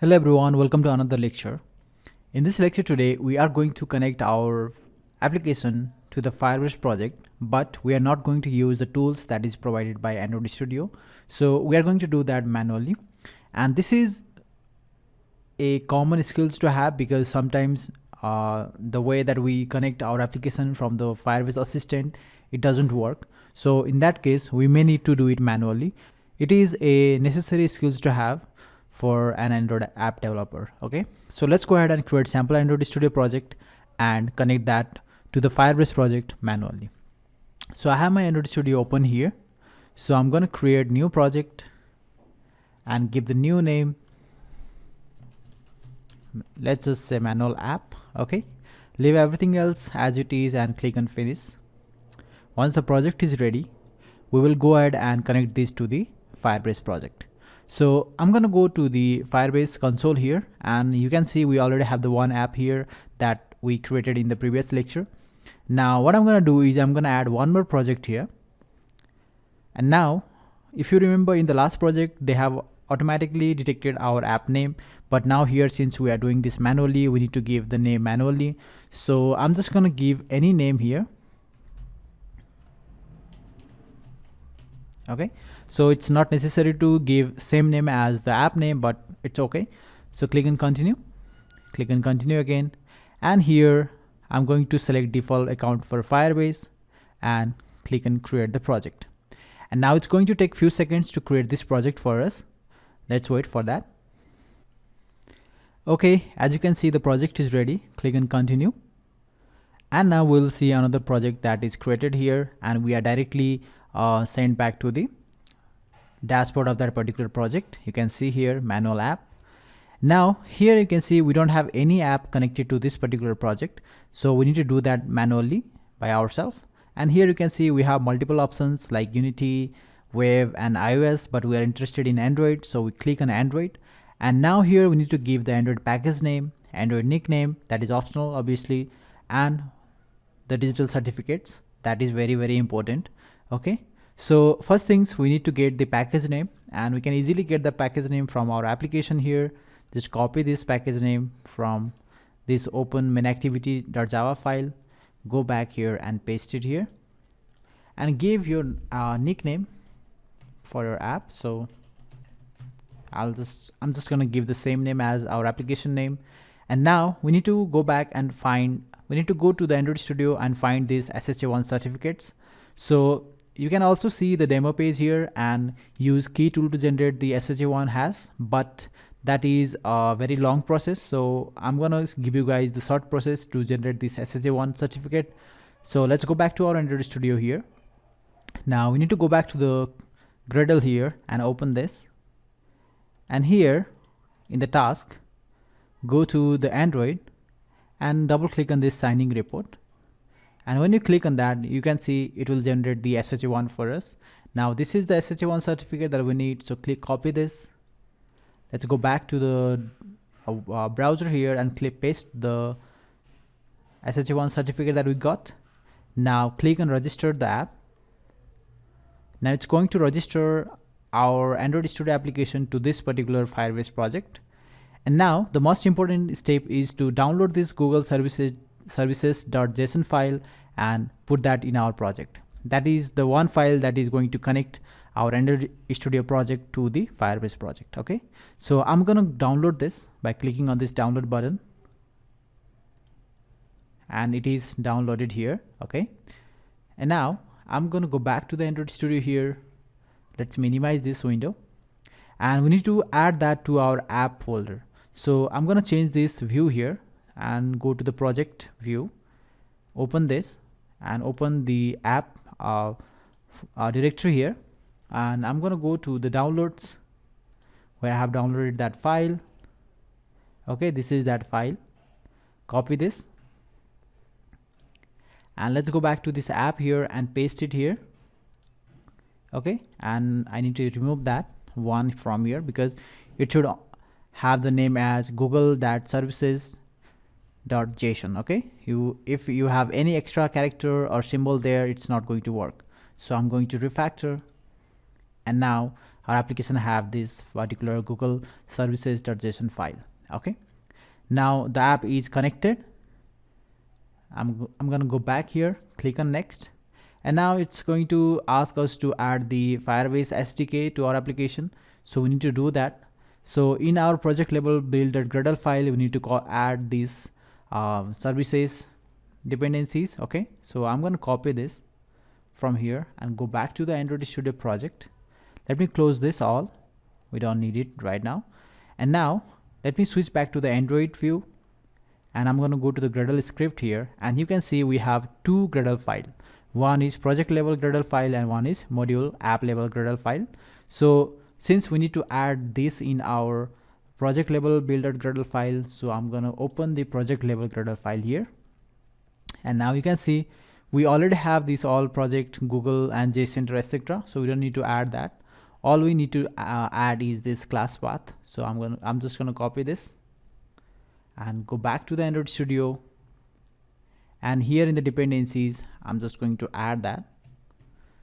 Hello everyone, welcome to another lecture. In this lecture today, we are going to connect our application to the Firebase project, but we are not going to use the tools that is provided by Android Studio. So we are going to do that manually. And this is a common skills to have because sometimes the way that we connect our application from the Firebase assistant, it doesn't work. So in that case, we may need to do it manually. It is a necessary skills to have for an Android app developer. Okay, so let's go ahead and create sample Android Studio project and connect that to the Firebase project manually. So I have my Android Studio open here. So I'm going to create new project and give the new name. Let's just say manual app. Okay, leave everything else as it is and click on finish. Once the project is ready, we will go ahead and connect this to the Firebase project. So I'm going to go to the Firebase console here, and you can see we already have the one app here that we created in the previous lecture. Now what I'm going to do is I'm going to add one more project here. And now if you remember, in the last project they have automatically detected our app name, but now here, since we are doing this manually, we need to give the name manually. So I'm just going to give any name here. Okay, so it's not necessary to give same name as the app name, but it's okay. So click on continue again, and here I'm going to select default account for Firebase and click on create the project. And now it's going to take few seconds to create this project for us. Let's wait for that. Okay, as you can see, the project is ready. Click on continue, and now we'll see another project that is created here, and we are directly sent back to the dashboard of that particular project. You can see here manual app. Now here you can see we don't have any app connected to this particular project, so we need to do that manually by ourselves. And here you can see we have multiple options like Unity, Web and iOS, but we are interested in Android, so we click on Android. And now here we need to give the Android package name, Android nickname, that is optional obviously, and the digital certificates, that is very important. Okay, so first things, we need to get the package name, and we can easily get the package name from our application here. Just copy this package name from this open mainActivity.java file, go back here and paste it here, and give your nickname for your app. So I'm just gonna give the same name as our application name. And now we need to go back and we need to go to the Android Studio and find these SHA1 certificates. So you can also see the demo page here and use key tool to generate the SHA1 hash, but that is a very long process. So I'm gonna give you guys the short process to generate this SHA1 certificate. So let's go back to our Android Studio here. Now we need to go back to the Gradle here and open this. And here in the task, go to the Android and double click on this signing report. And when you click on that, you can see it will generate the SHA1 for us. Now this is the SHA1 certificate that we need. So click copy this. Let's go back to the browser here and paste the SHA1 certificate that we got. Now click on register the app. Now it's going to register our Android Studio application to this particular Firebase project. And now the most important step is to download this Google services.json file and put that in our project. That is the one file that is going to connect our Android Studio project to the Firebase project. Okay, so I'm gonna download this by clicking on this download button, and it is downloaded here. Okay, and now I'm gonna go back to the Android Studio here. Let's minimize this window, and we need to add that to our app folder. So I'm gonna change this view here and go to the project view, open this and open the app directory here, and I'm gonna go to the downloads where I have downloaded that file. Okay, this is that file. Copy this, and let's go back to this app here and paste it here. Okay, and I need to remove that one from here because it should have the name as google.services.json. Okay, if you have any extra character or symbol there, it's not going to work. So I'm going to refactor, and now our application have this particular Google services.json file. Okay, now the app is connected. I'm going to go back here, click on next, and now it's going to ask us to add the Firebase SDK to our application. So we need to do that. So in our project level build.gradle file, we need to add these services dependencies. Okay, so I'm going to copy this from here and go back to the Android Studio project. Let me close this all. We don't need it right now. And now let me switch back to the Android view, and I'm going to go to the Gradle script here, and you can see we have two Gradle file. One is project level Gradle file and one is module app level Gradle file. So since we need to add this in our project level build.gradle file, so I'm going to open the project level Gradle file here, and now you can see we already have this all project Google and JCenter etc. So we don't need to add that. All we need to add is this class path. So I'm just going to copy this and go back to the Android Studio, and here in the dependencies I'm just going to add that.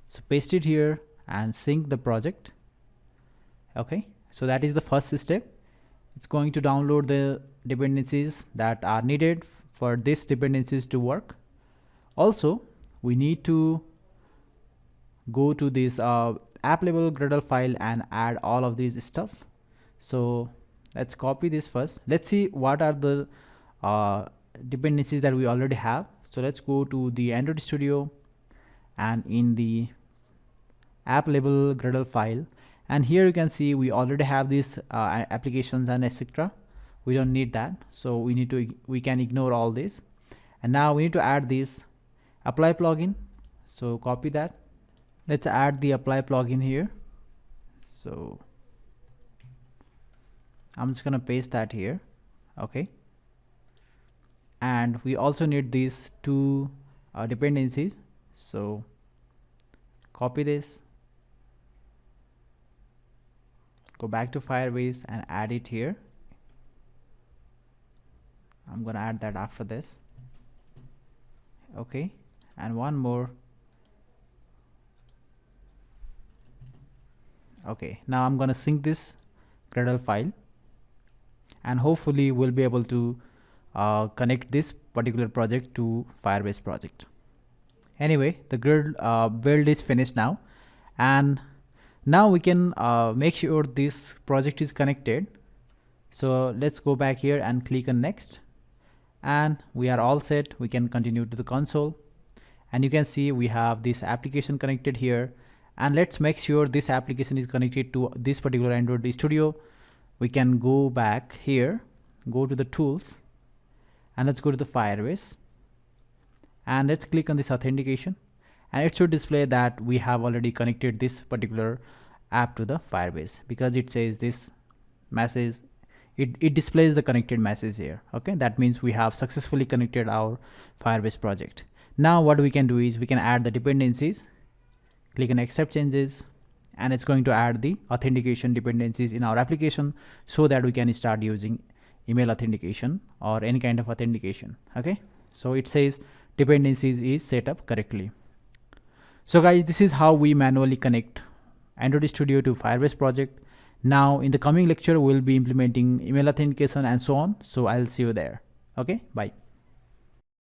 So paste it here and sync the project. Okay, so that is the first step. It's going to download the dependencies that are needed for these dependencies to work. Also we need to go to this app level Gradle file and add all of these stuff. So let's copy this first. Let's see what are the dependencies that we already have. So let's go to the Android Studio and in the app level Gradle file, and here you can see we already have these applications and etc. We don't need that, so we can ignore all this. And now we need to add this apply plugin. So copy that. Let's add the apply plugin here. So I'm just gonna paste that here. Okay, and we also need these two dependencies. So copy this, go back to Firebase and add it here. I'm gonna add that after this. Okay, and one more. Okay, now I'm gonna sync this Gradle file, and hopefully we'll be able to connect this particular project to Firebase project. Anyway, the build is finished now, and now we can make sure this project is connected. So let's go back here and click on next, and we are all set. We can continue to the console, and you can see we have this application connected here. And let's make sure this application is connected to this particular Android Studio. We can go back here, go to the tools, and let's go to the Firebase, and let's click on this authentication, and it should display that we have already connected this particular app to the Firebase, because it says this message, it displays the connected message here. Okay, that means we have successfully connected our Firebase project. Now what we can do is we can add the dependencies. Click on accept changes, and it's going to add the authentication dependencies in our application so that we can start using email authentication or any kind of authentication. Okay, so it says dependencies is set up correctly. So guys, this is how we manually connect Android Studio to Firebase project. Now in the coming lecture we'll be implementing email authentication and so on. So I'll see you there. Okay, bye.